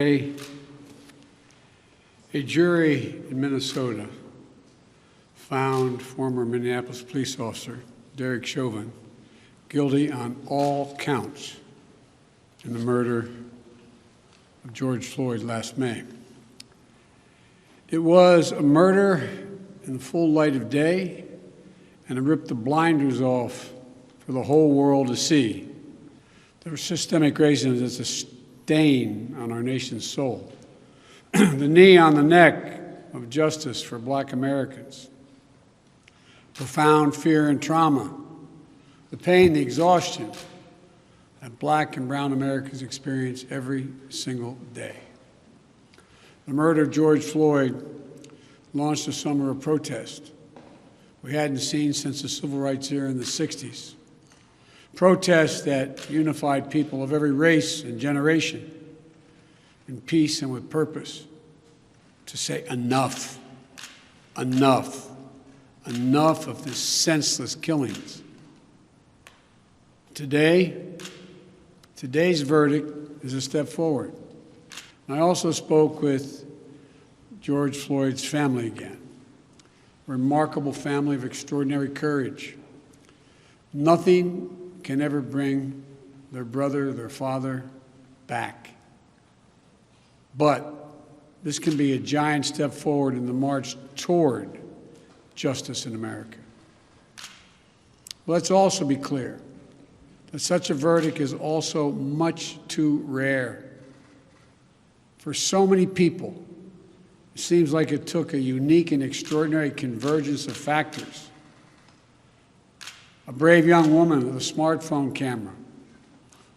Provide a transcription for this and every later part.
A jury in Minnesota found former Minneapolis police officer Derek Chauvin guilty on all counts in the murder of George Floyd last May. It was a murder in the full light of day, and it ripped the blinders off for the whole world to see. There was systemic racism that's a stain on our nation's soul. The knee on the neck of justice for Black Americans. Profound fear and trauma. The pain, the exhaustion that Black and brown Americans experience every single day. The murder of George Floyd launched a summer of protest we hadn't seen since the civil rights era in the 60s. Protests that unified people of every race and generation in peace and with purpose to say enough, enough, enough of this senseless killings. Today's verdict is a step forward. And I also spoke with George Floyd's family again. A remarkable family of extraordinary courage. Nothing can ever bring their brother, their father back. But this can be a giant step forward in the march toward justice in America. Let's also be clear that such a verdict is also much too rare. For so many people, it seems like it took a unique and extraordinary convergence of factors. A brave young woman with a smartphone camera,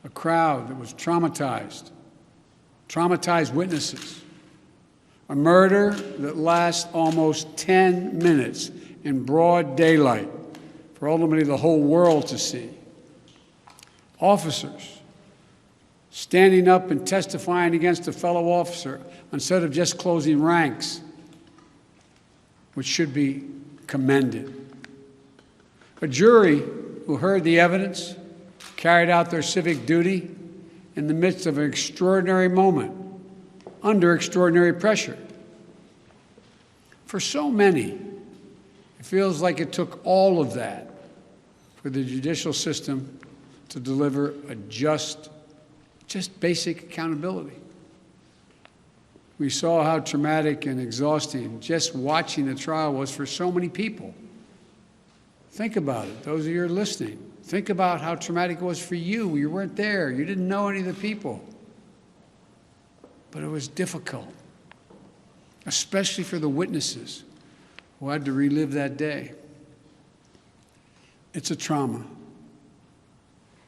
a crowd that was traumatized witnesses, a murder that lasts almost 10 minutes in broad daylight for ultimately the whole world to see. Officers standing up and testifying against a fellow officer instead of just closing ranks, which should be commended. A jury who heard the evidence, carried out their civic duty in the midst of an extraordinary moment, under extraordinary pressure. For so many, it feels like it took all of that for the judicial system to deliver a just basic accountability. We saw how traumatic and exhausting just watching the trial was for so many people. Think about it, those of you who are listening. Think about how traumatic it was for you. You weren't there. You didn't know any of the people. But it was difficult, especially for the witnesses who had to relive that day. It's a trauma.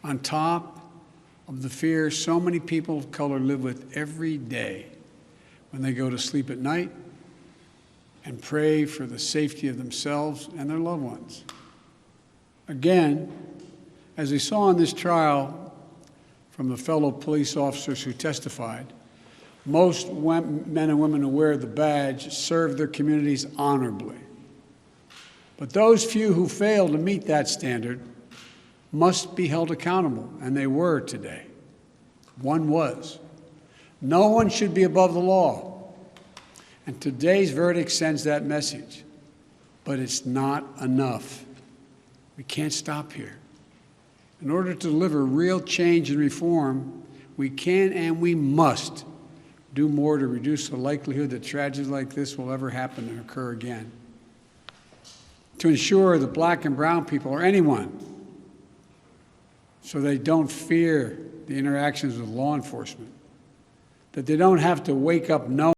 On top of the fear so many people of color live with every day when they go to sleep at night and pray for the safety of themselves and their loved ones. Again, as we saw in this trial from the fellow police officers who testified, most men and women who wear the badge serve their communities honorably. But those few who fail to meet that standard must be held accountable, and they were today. One was. No one should be above the law. And today's verdict sends that message. But it's not enough. We can't stop here. In order to deliver real change and reform, we can and we must do more to reduce the likelihood that tragedies like this will ever happen and occur again. To ensure that Black and brown people, or anyone, so they don't fear the interactions with law enforcement, that they don't have to wake up knowing